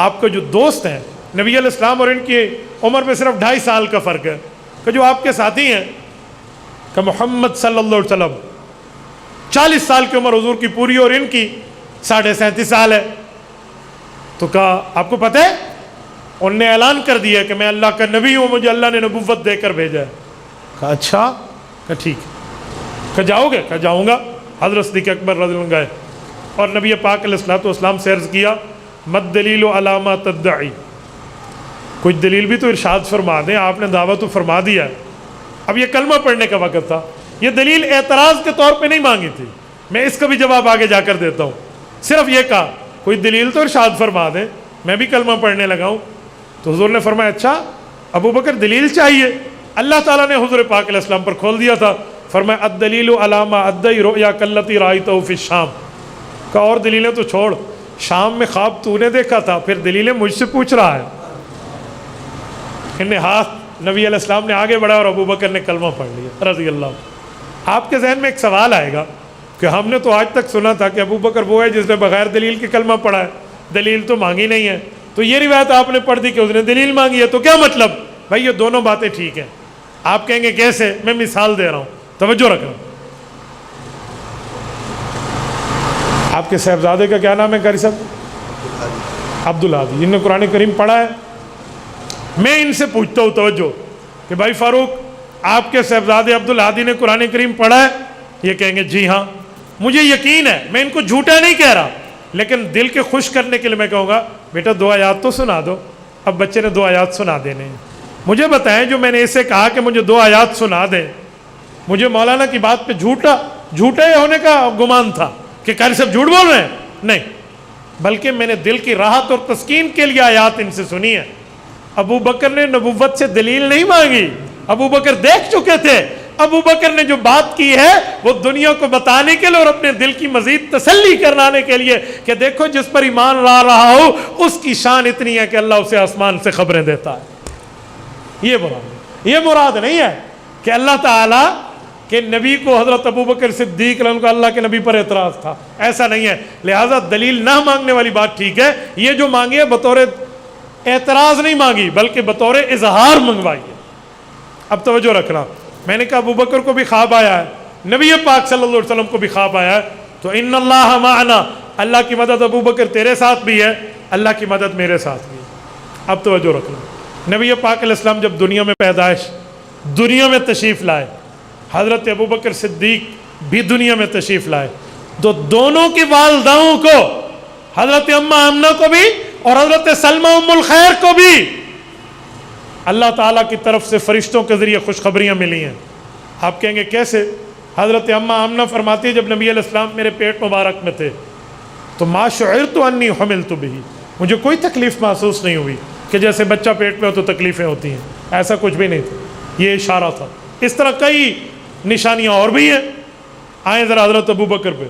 آپ کے جو دوست ہیں نبی علیہ السلام اور ان کی عمر میں صرف 2.5 سال کا فرق ہے, کہ جو آپ کے ساتھی ہیں کہ محمد صلی اللہ علیہ وسلم 40 سال کی عمر حضور کی پوری اور ان کی 37.5 سال ہے. تو کہا آپ کو پتہ ہے انہوں نے اعلان کر دیا کہ میں اللہ کا نبی ہوں, مجھے اللہ نے نبوت دے کر بھیجا ہے. کہا اچھا, کہا ٹھیک ہے. کہا جاؤ گے؟ کہا جاؤں گا. حضرت صدیق اکبر رضی اللہ عنہ گئے اور نبی پاک علیہ الصلوۃ والسلام سے عرض کیا مد دلیل علی ما تدعی, کچھ دلیل بھی تو ارشاد فرما دیں, آپ نے دعویٰ تو فرما دیا ہے. اب یہ کلمہ پڑھنے کا وقت تھا, یہ دلیل اعتراض کے طور پہ نہیں مانگی تھی, میں اس کا بھی جواب آگے جا کر دیتا ہوں. صرف یہ کہا کوئی دلیل تو ارشاد فرما دیں, میں بھی کلمہ پڑھنے لگا ہوں. تو حضور نے فرمایا اچھا ابو بکر دلیل چاہیے؟ اللہ تعالیٰ نے حضور پاک علیہ السلام پر کھول دیا تھا. فرمایا الدلیل علی ما ادعی رؤیا کاللتی رأیتہ فی الشام. کہا اور دلیلیں تو چھوڑ, شام میں خواب تو نے دیکھا تھا, پھر دلیلیں مجھ سے پوچھ رہا ہے. انہیں ہاتھ نبی علیہ السلام نے آگے بڑھا اور ابو بکر نے کلمہ پڑھ لیا رضی اللہ. آپ کے ذہن میں ایک سوال آئے گا کہ ہم نے تو آج تک سنا تھا کہ ابو بکر وہ ہے جس نے بغیر دلیل کے کلمہ پڑھا ہے, دلیل تو مانگی نہیں ہے. تو یہ روایت آپ نے پڑھ دی کہ اس نے دلیل مانگی ہے, تو کیا مطلب؟ بھائی یہ دونوں باتیں ٹھیک ہیں. آپ کہیں گے کیسے؟ میں مثال دے رہا ہوں, توجہ رکھنا. آپ کے صاحبزادے کا کیا نام ہے قاری صاحب؟ عبدالہادی, جن نے قرآن کریم پڑھا ہے. میں ان سے پوچھتا ہوں توجہ کہ بھائی فاروق آپ کے صاحبزادے عبدالہادی نے قرآن کریم پڑھا ہے؟ یہ کہیں گے جی ہاں. مجھے یقین ہے, میں ان کو جھوٹا نہیں کہہ رہا, لیکن دل کے خوش کرنے کے لیے میں کہوں گا بیٹا 2 آیات تو سنا دو. اب بچے نے 2 آیات سنا دینے ہیں. مجھے بتائیں جو میں نے اسے کہا کہ مجھے 2 آیات سنا دیں, مجھے مولانا کی بات پہ جھوٹے ہونے کا گمان تھا کہ قاری صاحب جھوٹ بول رہے ہیں؟ نہیں, بلکہ میں نے دل کی راحت اور تسکین کے لیے آیات ان سے سنی ہے. ابو بکر نے نبوت سے دلیل نہیں مانگی, ابو بکر دیکھ چکے تھے. ابو بکر نے جو بات کی ہے وہ دنیا کو بتانے کے لیے اور اپنے دل کی مزید تسلی کرانے کے لیے کہ دیکھو جس پر ایمان لا رہا ہو اس کی شان اتنی ہے کہ اللہ اسے آسمان سے خبریں دیتا ہے. یہ مراد نہیں ہے کہ اللہ تعالیٰ کہ نبی کو حضرت ابو بکر صدیق رضی اللہ عنہ کو اللہ کے نبی پر اعتراض تھا, ایسا نہیں ہے. لہٰذا دلیل نہ مانگنے والی بات ٹھیک ہے, یہ جو مانگی ہے بطور اعتراض نہیں مانگی بلکہ بطور اظہار منگوائی ہے. اب توجہ رکھنا, میں نے کہا ابو بکر کو بھی خواب آیا ہے, نبی پاک صلی اللہ علیہ وسلم کو بھی خواب آیا ہے, تو ان اللہ معنا, اللہ کی مدد ابو بکر تیرے ساتھ بھی ہے, اللہ کی مدد میرے ساتھ بھی ہے. اب توجہ رکھنا, نبی پاک علیہ السلام جب دنیا میں تشریف لائے, حضرت ابو بکر صدیق بھی دنیا میں تشریف لائے, تو دونوں کی والداؤں کو، حضرت اما آمنہ کو بھی اور حضرت سلمہ ام الخیر کو بھی اللہ تعالیٰ کی طرف سے فرشتوں کے ذریعے خوشخبریاں ملی ہیں۔ آپ کہیں گے کیسے؟ حضرت اما آمنہ فرماتی ہے جب نبی علیہ السلام میرے پیٹ مبارک میں تھے تو ما شعرت انی حملت بہ، مجھے کوئی تکلیف محسوس نہیں ہوئی کہ جیسے بچہ پیٹ میں ہو تو تکلیفیں ہوتی ہیں، ایسا کچھ بھی نہیں تھا، یہ اشارہ تھا۔ اس طرح کئی نشانیاں اور بھی ہیں۔ آئیں ذرا حضرت ابو بکر پہ،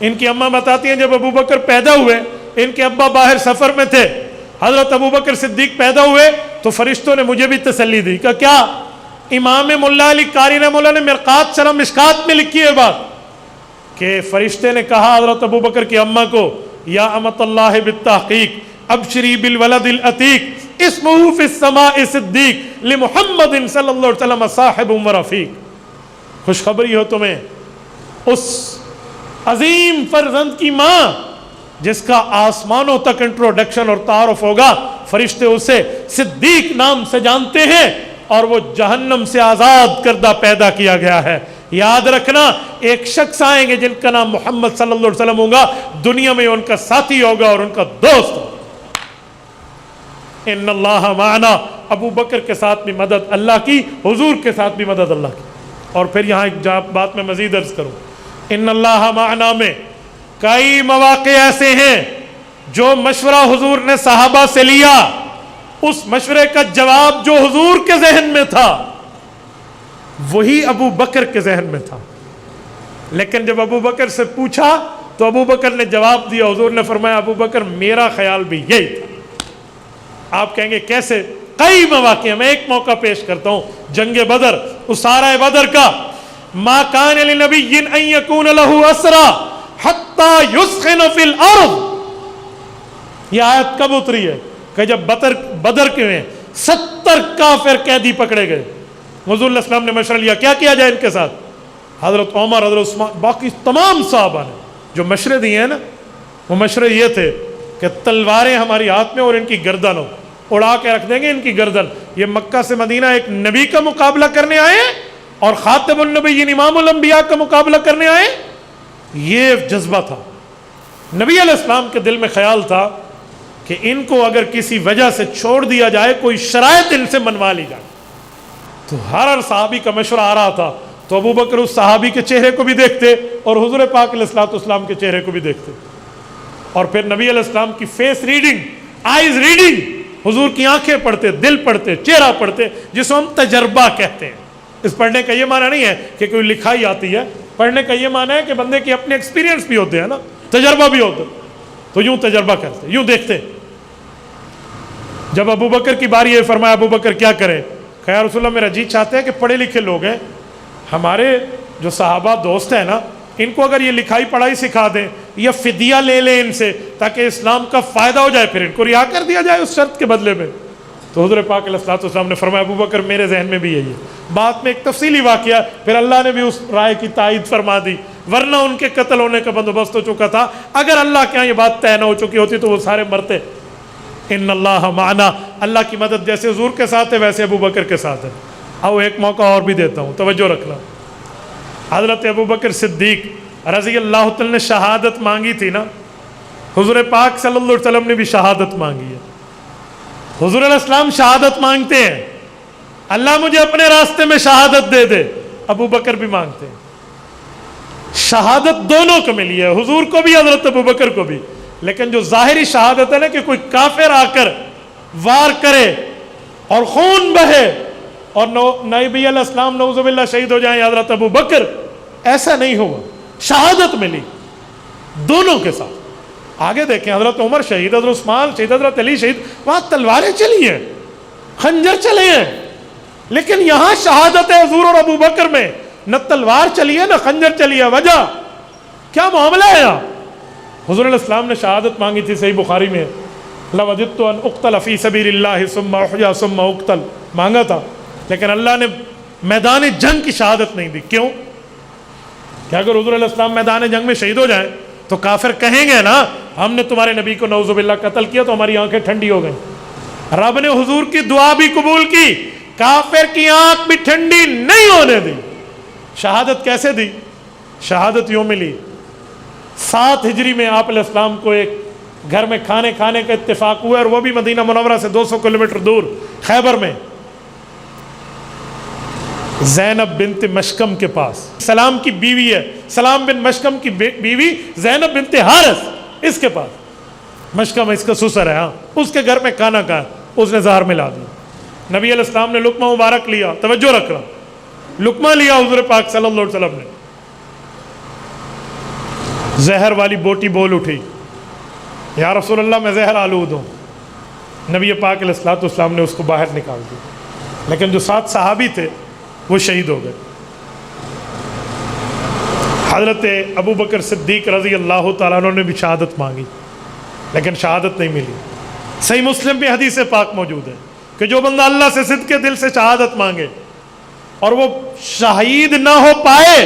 ان کی اماں بتاتی ہیں جب ابو بکر پیدا ہوئے، ان کے ابا باہر سفر میں تھے، حضرت ابو بکر صدیق پیدا ہوئے تو فرشتوں نے مجھے بھی تسلی دی کہ کیا؟ امام ملا علی قاری رحمہ اللہ نے مرقات شرح مشکات میں لکھی ہے بات کہ فرشتے نے کہا حضرت ابو بکر کی اماں کو، یا امت اللہ بالتحقیق ابشری بالولد العتیق اسمہ فی السماء صدیق لمحمد صلی اللہ علیہ وسلم صاحب و رفیق، خوشخبری ہو تمہیں اس عظیم فرزند کی ماں جس کا آسمانوں تک انٹروڈکشن اور تعارف ہوگا، فرشتے اسے صدیق نام سے جانتے ہیں اور وہ جہنم سے آزاد کردہ پیدا کیا گیا ہے۔ یاد رکھنا ایک شخص آئیں گے جن کا نام محمد صلی اللہ علیہ وسلم ہوگا، دنیا میں ان کا ساتھی ہوگا اور ان کا دوست ہوگا۔ ان اللہ معنا، ابو بکر کے ساتھ بھی مدد اللہ کی، حضور کے ساتھ بھی مدد اللہ کی۔ اور پھر یہاں ایک بات میں مزید عرض کروں، ان اللہ معنا میں کئی مواقع ایسے ہیں جو مشورہ حضور نے صحابہ سے لیا، اس مشورے کا جواب جو حضور کے ذہن میں تھا وہی ابو بکر کے ذہن میں تھا، لیکن جب ابو بکر سے پوچھا تو ابو بکر نے جواب دیا، حضور نے فرمایا ابو بکر میرا خیال بھی یہی تھا۔ آپ کہیں گے کیسے؟ کئی مواقع، میں ایک موقع پیش کرتا ہوں، جنگ بدر، اسارہ بدر کا، ما کان لنبی ان یکون لہ اسرا حتی یسخن فی الارض، یہ آیت کب اتری ہے؟ کہ جب بدر کے میں 70 کافر قیدی پکڑے گئے، حضور علیہ السلام نے مشورہ لیا کیا کیا جائے ان کے ساتھ؟ حضرت عمر، حضرت عثمان، باقی تمام صحابہ نے جو مشورے دیے ہیں نا، وہ مشورے یہ تھے کہ تلواریں ہماری ہاتھ میں اور ان کی گردن ہو، اڑا کے رکھ دیں گے ان کی گردن۔ یہ مکہ سے مدینہ ایک نبی کا مقابلہ کرنے آئے اور خاتم النبیین امام الانبیاء کا مقابلہ کرنے آئے، یہ جذبہ تھا۔ نبی علیہ السلام کے دل میں خیال تھا کہ ان کو اگر کسی وجہ سے چھوڑ دیا جائے، کوئی شرائط ان سے منوا لی جائے، تو ہر صحابی کا مشورہ آ رہا تھا تو ابو بکر اس صحابی کے چہرے کو بھی دیکھتے اور حضور پاک علیہ الصلوۃ والسلام کے چہرے کو بھی دیکھتے، اور پھر نبی علیہ السلام کی فیس ریڈنگ، آئیز ریڈنگ، حضور کی آنکھیں پڑھتے، دل پڑھتے، چہرہ پڑھتے، جس کو ہم تجربہ کہتے ہیں۔ اس پڑھنے کا یہ معنی نہیں ہے کہ کوئی لکھائی آتی ہے، پڑھنے کا یہ معنی ہے کہ بندے کے اپنے ایکسپیرینس بھی ہوتے ہیں نا، تجربہ بھی ہوتا، تو یوں تجربہ کرتے، یوں دیکھتے۔ جب ابو بکر کی باری ہے، فرمایا ابو بکر کیا کرے؟ کہ یا رسول اللہ میرا جی چاہتے ہیں کہ پڑھے لکھے لوگ ہیں، ہمارے جو صحابہ دوست ہیں نا، ان کو اگر یہ لکھائی پڑھائی سکھا دیں یا فدیہ لے لیں ان سے تاکہ اسلام کا فائدہ ہو جائے، پھر ان کو رہا کر دیا جائے اس شرط کے بدلے میں۔ تو حضور پاک علیہ الصلوۃ والسلام نے فرمایا ابو بکر میرے ذہن میں بھی یہی ہے۔ بات میں ایک تفصیلی واقعہ، پھر اللہ نے بھی اس رائے کی تائید فرما دی، ورنہ ان کے قتل ہونے کا بندوبست ہو چکا تھا۔ اگر اللہ کے ہاں یہ بات طے نہ ہو چکی ہوتی تو وہ سارے مرتے۔ ان اللہ معنا، اللہ کی مدد جیسے حضور کے ساتھ ہے ویسے ابو بکر کے ساتھ ہے۔ آؤ ایک موقع اور بھی دیتا ہوں، توجہ رکھنا۔ حضرت ابو بکر صدیق رضی اللہ تعالی نے شہادت مانگی تھی نا، حضور پاک صلی اللہ علیہ وسلم نے بھی شہادت مانگی ہے۔ حضور علیہ السلام شہادت مانگتے ہیں، اللہ مجھے اپنے راستے میں شہادت دے دے، ابو بکر بھی مانگتے ہیں۔ شہادت دونوں کو ملی ہے، حضور کو بھی حضرت ابو بکر کو بھی، لیکن جو ظاہری شہادت ہے نا کہ کوئی کافر آ کر وار کرے اور خون بہے اور نبی علیہ السلام نعوذ باللہ شہید ہو جائیں حضرت ابو بکر، ایسا نہیں ہوا، شہادت ملی دونوں کے ساتھ۔ آگے دیکھیں حضرت عمر شہید، حضرت عثمان شہید، حضرت علی شہید، وہاں تلواریں چلی ہیں، خنجر چلے ہیں، لیکن یہاں شہادت ہے حضور اور ابو بکر میں، نہ تلوار چلی ہے نہ خنجر چلی ہے۔ وجہ کیا معاملہ ہے یہاں؟ حضور علیہ السلام نے شہادت مانگی تھی، صحیح بخاری میں، لَوَدِدْتُ أَنْ أُقْتَلَ فِي سَبِيلِ اللَّهِ ثُمَّ أُحْيَا ثُمَّ أُقْتَلْ مانگا تھا، لیکن اللہ نے میدان جنگ کی شہادت نہیں دی۔ کیوں؟ کہ اگر حضور علیہ السلام میدان جنگ میں شہید ہو جائیں تو کافر کہیں گے نا ہم نے تمہارے نبی کو نعوذ باللہ قتل کیا، تو ہماری آنکھیں ٹھنڈی ہو گئیں۔ رب نے حضور کی دعا بھی قبول کی، کافر کی آنکھ بھی ٹھنڈی نہیں ہونے دی۔ شہادت کیسے دی؟ شہادت یوں ملی، 7 ہجری میں آپ علیہ السلام کو ایک گھر میں کھانے کا اتفاق ہوا، اور وہ بھی مدینہ منورہ سے 200 کلومیٹر دور خیبر میں، زینب بنت مشکم کے پاس۔ سلام کی بیوی ہے، سلام بن مشکم کی بیوی زینب بنت حارث، اس کے پاس، مشکم اس کا سسر ہے، ہاں، اس کے گھر میں کھانا کھایا، اس نے زہر ملا دیا۔ نبی علیہ السلام نے لقمہ مبارک لیا، توجہ رکھنا، لقمہ لیا حضور پاک صلی اللہ علیہ وسلم نے، زہر والی بوٹی بول اٹھی، یا رسول اللہ میں زہر آلود ہوں۔ نبی پاک علیہ السلام نے اس کو باہر نکال دیا، لیکن جو 7 صحابی تھے وہ شہید ہو گئے۔ حضرت ابو بکر صدیق رضی اللہ تعالیٰ عنہ نے بھی شہادت مانگی، لیکن شہادت نہیں ملی۔ صحیح مسلم میں حدیث پاک موجود ہے کہ جو بندہ اللہ سے صدق کے دل سے شہادت مانگے اور وہ شہید نہ ہو پائے،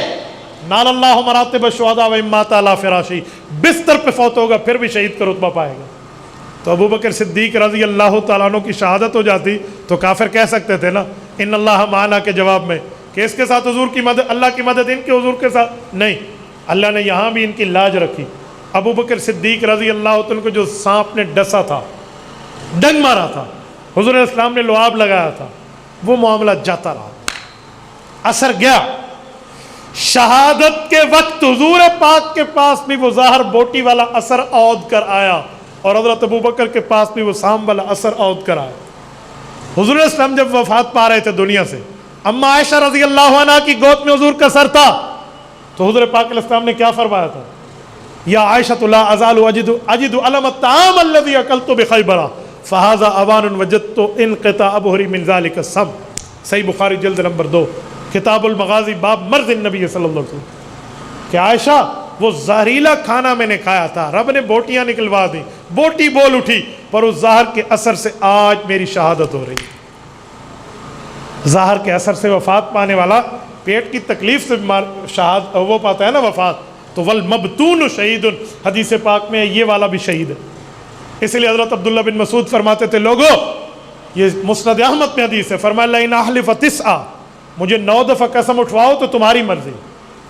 نال اللہ مراتب الشہداء و امات علی فراشی، بستر پہ فوت ہوگا پھر بھی شہید کا رتبہ پائے گا۔ تو ابو بکر صدیق رضی اللہ تعالیٰ عنہ کی شہادت ہو جاتی تو کافر کہہ سکتے تھے نا ان اللہ معنا کے جواب میں کہ اس کے ساتھ حضور کی مدد، اللہ کی مدد ان کے حضور کے ساتھ نہیں، اللہ نے یہاں بھی ان کی لاج رکھی۔ ابو بکر صدیق رضی اللہ عنہ کو جو سانپ نے ڈسا تھا، ڈنگ مارا تھا، حضور علیہ السلام نے لعاب لگایا تھا، وہ معاملہ جاتا رہا، اثر گیا۔ شہادت کے وقت حضور پاک کے پاس بھی وہ ظاہر بوٹی والا اثر عود کر آیا، اور حضرت ابو بکر کے پاس بھی وہ سام والا اثر عود کر آیا۔ حضور علیہ السلام جب وفات پا رہے تھے دنیا سے، اما عائشہ رضی اللہ عنہ کی گود میں حضور کا سر تھا، تو حضور پاک علیہ السلام نے کیا فرمایا تھا؟ یا عائشہ لا ازال اجد علم الطعام الذي اکلت بخیبر فهذا اوان وجدت انقطاع ابہری من ذلك السم۔ صحیح بخاری جلد نمبر 2 کتاب المغازی باب مرض النبی صلی اللہ علیہ وسلم کہ عائشہ وہ زہریلا کھانا میں نے کھایا تھا، رب نے بوٹیاں نکلوا دی، بوٹی بول اٹھی، پر اس زہر کے اثر سے آج میری شہادت ہو رہی ہے۔ زہر کے اثر سے وفات پانے والا پیٹ کی تکلیف سے شہادت وہ پاتا ہے نا وفات، تو والمبتون شہید، حدیث پاک میں یہ والا بھی شہید ہے۔ اس لیے حضرت عبداللہ بن مسعود فرماتے تھے لوگو، یہ مسند احمد میں حدیث ہے، فرمایا لئن احلف 9، مجھے 9 دفعہ قسم اٹھواؤ تو تمہاری مرضی،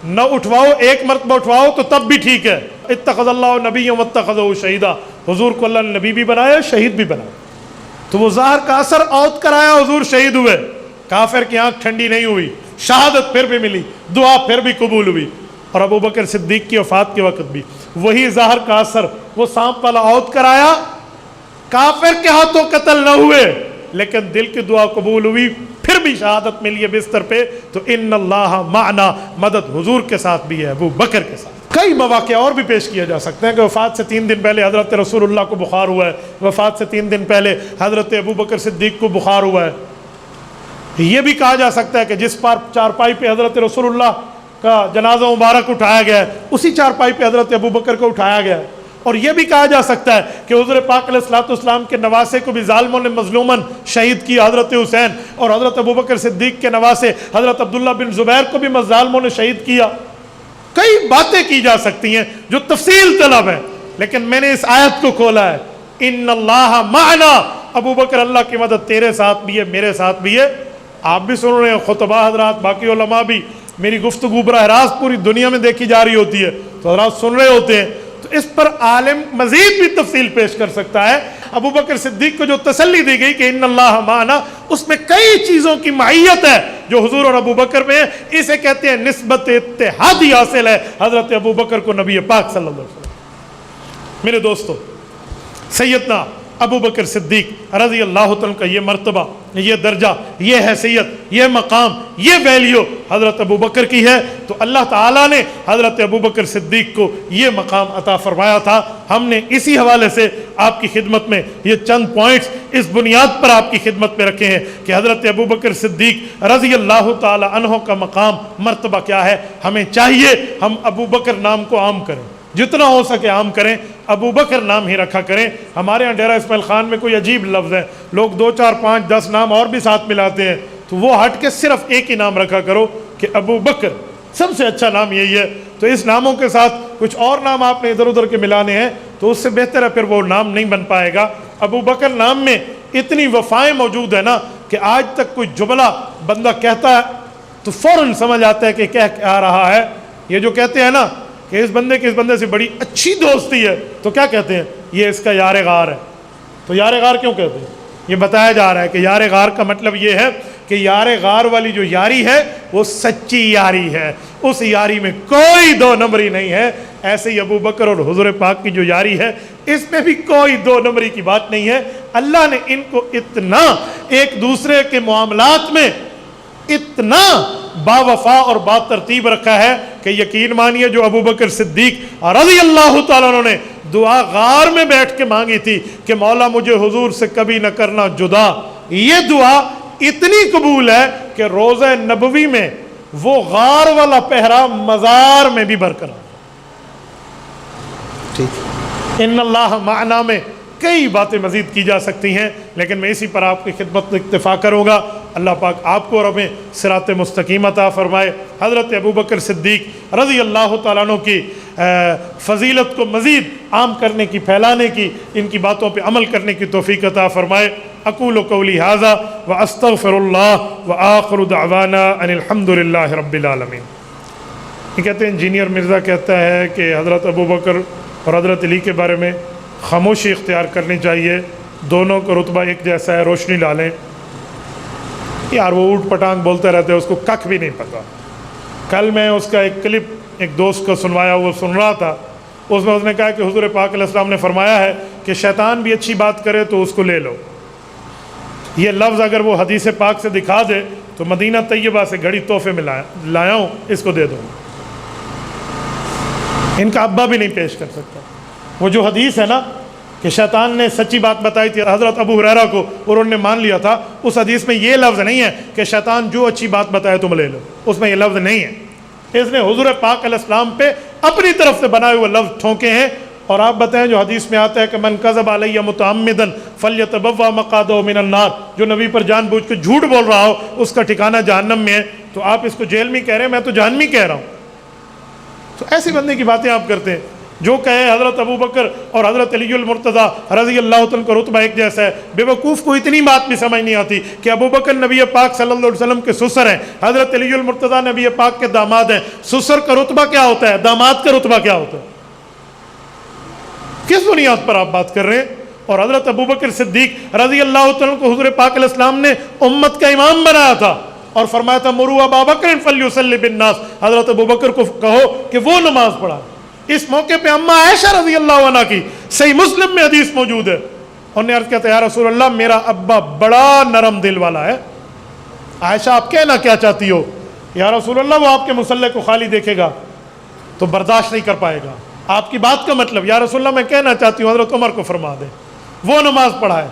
نہ اٹھواؤ 1 مرتبہ اٹھواؤ تو تب بھی ٹھیک ہے۔ اتخذ اللہ نبی واتخذہ شہیدا، حضور کو اللہ نے نبی بھی بنایا، شہید بھی بنایا۔ تو وہ ظاہر کا اثر عود کرایا، حضور شہید ہوئے، کافر کی آنکھ ٹھنڈی نہیں ہوئی، شہادت پھر بھی ملی، دعا پھر بھی قبول ہوئی۔ اور ابو بکر صدیق کی وفات کے وقت بھی وہی ظاہر کا اثر، وہ سانپ والا عود کرایا، کافر کے ہاتھوں قتل نہ ہوئے لیکن دل کی دعا قبول ہوئی، پھر بھی شہادت ملی ہے بستر پہ۔ تو ان اللہ معنا، مدد حضور کے ساتھ بھی ہے، ابو بکر کے ساتھ۔ کئی مواقع اور بھی پیش کیا جا سکتے ہیں کہ وفات سے 3 دن پہلے حضرت رسول اللہ کو بخار ہوا ہے، وفات سے 3 دن پہلے حضرت ابو بکر صدیق کو بخار ہوا ہے۔ یہ بھی کہا جا سکتا ہے کہ جس پر چارپائی پہ حضرت رسول اللہ کا جنازہ مبارک اٹھایا گیا ہے، اسی چارپائی پہ حضرت ابو بکر کو اٹھایا گیا ہے۔ اور یہ بھی کہا جا سکتا ہے کہ حضور پاک علیہ السلام کے نواسے کو بھی ظالموں نے مظلوماً شہید کیا، حضرت حسین، اور حضرت ابو بکر صدیق کے نواسے حضرت عبداللہ بن زبیر کو بھی ظالموں نے شہید کیا۔ کئی باتیں کی جا سکتی ہیں جو تفصیل طلب ہے، لیکن میں نے اس آیت کو کھولا ہے، ان اللہ معنا، ابو بکر اللہ کی مدد تیرے ساتھ بھی ہے، میرے ساتھ بھی ہے۔ آپ بھی سن رہے ہیں، خطبہ حضرات، باقی علماء بھی، میری گفتگو براہ راست پوری دنیا میں دیکھی جا رہی ہوتی ہے تو حضرات سن رہے ہوتے ہیں، تو اس پر عالم مزید بھی تفصیل پیش کر سکتا ہے۔ ابو بکر صدیق کو جو تسلی دی گئی کہ ان اللہ معنا، اس میں کئی چیزوں کی معیت ہے جو حضور اور ابو بکر میں ہے، اسے کہتے ہیں نسبت اتحادی حاصل ہے حضرت ابو بکر کو نبی پاک صلی اللہ علیہ وسلم۔ میرے دوستو، سیدنا ابو بکر صدیق رضی اللہ تعالیٰ کا یہ مرتبہ، یہ درجہ، یہ حیثیت، یہ مقام، یہ ویلیو حضرت ابو بکر کی ہے، تو اللہ تعالیٰ نے حضرت ابو بکر صدیق کو یہ مقام عطا فرمایا تھا۔ ہم نے اسی حوالے سے آپ کی خدمت میں یہ چند پوائنٹس اس بنیاد پر آپ کی خدمت میں رکھے ہیں کہ حضرت ابو بکر صدیق رضی اللہ تعالیٰ عنہ کا مقام، مرتبہ کیا ہے۔ ہمیں چاہیے ہم ابو بکر نام کو عام کریں، جتنا ہو سکے عام کریں، ابو بکر نام ہی رکھا کریں۔ ہمارے یہاں ڈیرہ اسماعیل خان میں کوئی عجیب لفظ ہے، لوگ 2 4 5 10 نام اور بھی ساتھ ملاتے ہیں، تو وہ ہٹ کے صرف ایک ہی نام رکھا کرو کہ ابو بکر، سب سے اچھا نام یہی ہے۔ تو اس ناموں کے ساتھ کچھ اور نام آپ نے ادھر ادھر کے ملانے ہیں تو اس سے بہتر ہے پھر وہ نام نہیں بن پائے گا۔ ابو بکر نام میں اتنی وفائیں موجود ہیں نا کہ آج تک کوئی جملہ بندہ کہتا ہے تو فوراً سمجھ آتا ہے کہ کہہ آ رہا ہے۔ یہ جو کہتے ہیں نا کہ اس بندے کی اس بندے سے بڑی اچھی دوستی ہے، تو کیا کہتے ہیں؟ یہ اس کا یار غار ہے۔ تو یار غار کیوں کہتے ہیں؟ یہ بتایا جا رہا ہے کہ یار غار کا مطلب یہ ہے کہ یار غار والی جو یاری ہے وہ سچی یاری ہے، اس یاری میں کوئی دو نمبری نہیں ہے۔ ایسے ہی ابو بکر اور حضور پاک کی جو یاری ہے اس میں بھی کوئی دو نمبری کی بات نہیں ہے۔ اللہ نے ان کو اتنا ایک دوسرے کے معاملات میں اتنا با وفا اور با ترتیب رکھا ہے کہ یقین مانیے جو ابو بکر صدیق رضی اللہ تعالیٰ عنہ نے دعا غار میں بیٹھ کے مانگی تھی کہ مولا مجھے حضور سے کبھی نہ کرنا جدا، یہ دعا اتنی قبول ہے کہ روضہ نبوی میں وہ غار والا پہرا مزار میں بھی برقرار۔ ٹھیک، ان اللہ معنا میں کئی باتیں مزید کی جا سکتی ہیں، لیکن میں اسی پر آپ کی خدمت میں اکتفا کروں گا۔ اللہ پاک آپ کو اور ہمیں صراط مستقیم عطا فرمائے۔ حضرت ابو بکر صدیق رضی اللہ تعالیٰ عنہ کی فضیلت کو مزید عام کرنے کی، پھیلانے کی، ان کی باتوں پہ عمل کرنے کی توفیق عطا فرمائے۔ اقول قولی ھذا واستغفر اللہ وآخر دعوانا ان الحمد للہ رب العالمین۔ یہ کہتے ہیں انجینئر مرزا کہتا ہے کہ حضرت ابو بکر اور حضرت علی کے بارے میں خاموشی اختیار کرنی چاہیے، دونوں کا رتبہ ایک جیسا ہے، روشنی ڈالیں۔ یار وہ اوٹ پٹانگ بولتے رہتے ہیں، اس کو ککھ بھی نہیں پتا۔ کل میں اس کا ایک کلپ ایک دوست کو سنوایا، وہ سن رہا تھا، اس میں اس نے کہا کہ حضور پاک علیہ السلام نے فرمایا ہے کہ شیطان بھی اچھی بات کرے تو اس کو لے لو۔ یہ لفظ اگر وہ حدیث پاک سے دکھا دے تو مدینہ طیبہ سے گھڑی تحفے میں لایا ہوں، اس کو دے دوں۔ ان کا ابا بھی نہیں پیش کر سکتا۔ وہ جو حدیث ہے نا کہ شیطان نے سچی بات بتائی تھی حضرت ابو ہریرہ کو اور انہوں نے مان لیا تھا، اس حدیث میں یہ لفظ نہیں ہے کہ شیطان جو اچھی بات بتائے تم لے لو، اس میں یہ لفظ نہیں ہے۔ اس نے حضور پاک علیہ السلام پہ اپنی طرف سے بنائے ہوئے لفظ ٹھونکے ہیں۔ اور آپ بتائیں جو حدیث میں آتا ہے کہ من کذب علیہ متعمدا فلیتبوأ مقعدہ من النار، جو نبی پر جان بوجھ کے جھوٹ بول رہا ہو اس کا ٹھکانہ جہنم میں ہے، تو آپ اس کو جیل میں کہہ رہے ہیں، میں تو جہنمی کہہ رہا ہوں۔ تو ایسی بندے کی باتیں آپ کرتے ہیں جو کہے حضرت ابو بکر اور حضرت علی المرتضیٰ رضی اللہ تعالیٰ کا رتبہ ایک جیسا ہے۔ بے وقوف کو اتنی بات بھی سمجھ نہیں آتی کہ ابو بکر نبی پاک صلی اللہ علیہ وسلم کے سسر ہیں، حضرت علی المرتضیٰ نبی پاک کے داماد ہیں۔ سسر کا رتبہ کیا ہوتا ہے، داماد کا رتبہ کیا ہوتا ہے؟ کس بنیاد پر آپ بات کر رہے ہیں؟ اور حضرت ابو بکر صدیق رضی اللہ تعالیٰ کو حضور پاک علیہ السلام نے امت کا امام بنایا تھا اور فرمایا تھا مروا ابا بکر فلیصلی بالناس، حضرت ابو بکر کو کہو کہ وہ نماز پڑھا۔ اس موقع پہ اماں عائشہ رضی اللہ عنہ کی صحیح مسلم میں حدیث موجود ہے، انہوں نے عرض کیا تھا یا رسول اللہ میرا ابا بڑا نرم دل والا ہے۔ عائشہ آپ کہنا کیا چاہتی ہو؟ یا رسول اللہ وہ آپ کے مصلے کو خالی دیکھے گا تو برداشت نہیں کر پائے گا۔ آپ کی بات کا مطلب یا رسول اللہ میں کہنا چاہتی ہوں حضرت عمر کو فرما دیں، وہ نماز پڑھا ہے،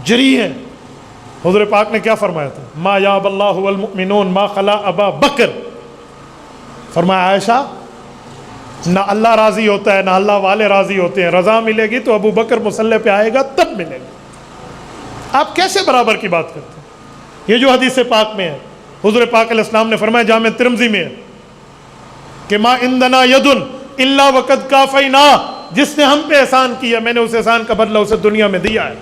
جری ہے۔ حضور پاک نے کیا فرمایا تھا؟ ما یاب اللہ والمؤمنون ما خلا ابا بکر۔ فرمایا عائشہ نہ اللہ راضی ہوتا ہے نہ اللہ والے راضی ہوتے ہیں، رضا ملے گی تو ابو بکر مصلی پہ آئے گا تب ملے گا۔ آپ کیسے برابر کی بات کرتے ہیں؟ یہ جو حدیث پاک میں ہے حضور پاک علیہ السلام نے فرمایا، جامع ترمذی میں ہے کہ ما عندنا ید الا وقد کافینا، جس نے ہم پہ احسان کیا میں نے اس احسان کا بدلہ اسے دنیا میں دیا ہے۔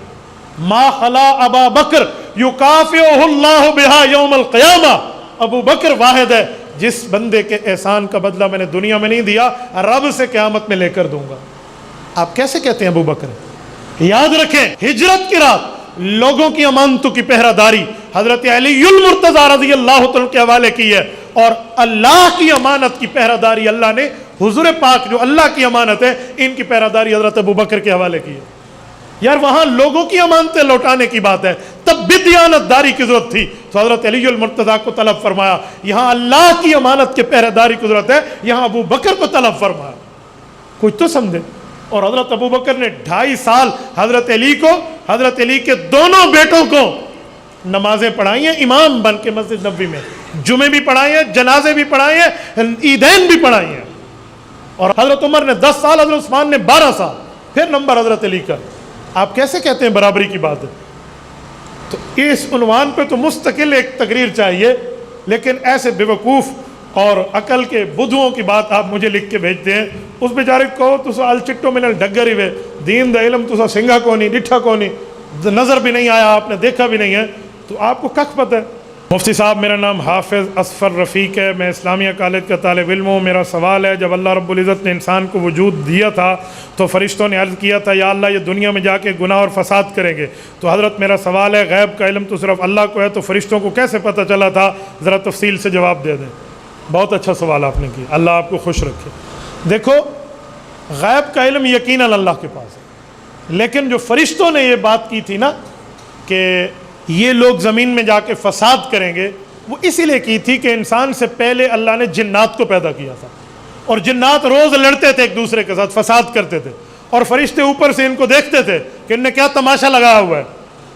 ما خلا ابا بکر یکافئہ اللہ بہا یوم القیامہ، ابو بکر واحد ہے جس بندے کے احسان کا بدلہ میں نے دنیا میں نہیں دیا، رب سے قیامت میں لے کر دوں گا۔ آپ کیسے کہتے ہیں ابو بکر؟ یاد رکھیں ہجرت کی رات لوگوں کی امانتوں کی پہرہ داری حضرت علی المرتضیٰ رضی اللہ تعالیٰ کے حوالے کی ہے، اور اللہ کی امانت کی پہرہ داری اللہ نے حضور پاک جو اللہ کی امانت ہے ان کی پہرہ داری حضرت ابو بکر کے حوالے کی ہے۔ یار وہاں لوگوں کی امانتیں لوٹانے کی بات ہے، تب بھی دیانت داری کی ضرورت تھی تو حضرت علی المرتضیٰ کو طلب فرمایا۔ یہاں اللہ کی امانت کے پہرہ داری کی ضرورت ہے، یہاں ابو بکر کو طلب فرمایا۔ کچھ تو سمجھے۔ اور حضرت ابو بکر نے 2.5 سال حضرت علی کے دونوں بیٹوں کو نمازیں پڑھائی ہیں امام بن کے مسجد نبوی میں، جمعے بھی پڑھائے ہیں، جنازے بھی پڑھائے ہیں، عیدین بھی پڑھائی ہیں۔ اور حضرت عمر نے 10 سال، حضرت عثمان نے 12 سال، پھر نمبر حضرت علی کا۔ آپ کیسے کہتے ہیں برابری کی بات ہے؟ تو اس عنوان پہ تو مستقل ایک تقریر چاہیے، لیکن ایسے بیوقوف اور عقل کے بدھوؤں کی بات آپ مجھے لکھ کے بھیجتے ہیں۔ اس بیچارے کو تو ال چٹو میں ڈگر ہی وے دین دا علم تو سنگا کو نہیں ڈٹھا کو نہیں، نظر بھی نہیں آیا، آپ نے دیکھا بھی نہیں ہے، تو آپ کو کخ پتہ ہے۔ مفتی صاحب میرا نام حافظ اصفر رفیق ہے، میں اسلامیہ کالج کا طالب علم ہوں۔ میرا سوال ہے، جب اللہ رب العزت نے انسان کو وجود دیا تھا تو فرشتوں نے عرض کیا تھا یا اللہ یہ دنیا میں جا کے گناہ اور فساد کریں گے، تو حضرت میرا سوال ہے غیب کا علم تو صرف اللہ کو ہے، تو فرشتوں کو کیسے پتہ چلا تھا؟ ذرا تفصیل سے جواب دے دیں۔ بہت اچھا سوال آپ نے کیا، اللہ آپ کو خوش رکھے۔ دیکھو، غیب کا علم یقیناً اللہ کے پاس ہے، لیکن جو فرشتوں نے یہ بات کی تھی نا کہ یہ لوگ زمین میں جا کے فساد کریں گے، وہ اسی لیے کی تھی کہ انسان سے پہلے اللہ نے جنات کو پیدا کیا تھا، اور جنات روز لڑتے تھے ایک دوسرے کے ساتھ، فساد کرتے تھے، اور فرشتے اوپر سے ان کو دیکھتے تھے کہ ان نے کیا تماشا لگایا ہوا ہے۔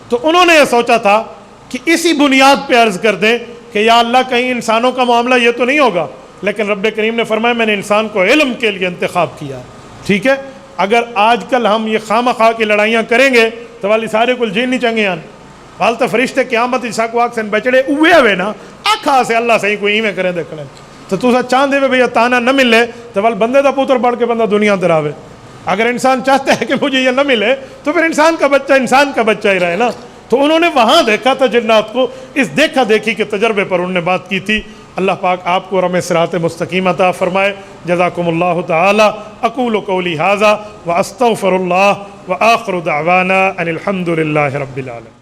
تو انہوں نے یہ سوچا تھا کہ اسی بنیاد پہ عرض کر دیں کہ یا اللہ کہیں انسانوں کا معاملہ یہ تو نہیں ہوگا، لیکن رب کریم نے فرمایا میں نے انسان کو علم کے لیے انتخاب کیا ہے۔ ٹھیک ہے، اگر آج کل ہم یہ خواہ خواہ کی لڑائیاں کریں گے تو والی سارے کل جین نہیں چنگے آن والتا فرشتے قیامت عیسیٰ کو آگ سے بچڑے اوے ہوئے نا آکھا سے اللہ صحیح کوئی میں کریں دیکھنے تو سا چاند دے بھئی تانا نہ ملے تو وال بندے دا پوتر بڑھ کے بندہ دنیا در آوے۔ اگر انسان چاہتا ہے کہ مجھے یہ نہ ملے تو پھر انسان کا بچہ ہی رہے نا۔ تو انہوں نے وہاں دیکھا تھا جنات کو، اس دیکھا دیکھی کے تجربے پر انہوں نے بات کی تھی۔ اللہ پاک آپ کو رم صراط مستقیم عطا فرمائے۔ جزاکم اللہ تعالی۔ اقول قولی ھذا واستغفر اللہ وآخر دعوانا ان الحمد للہ رب العالمین۔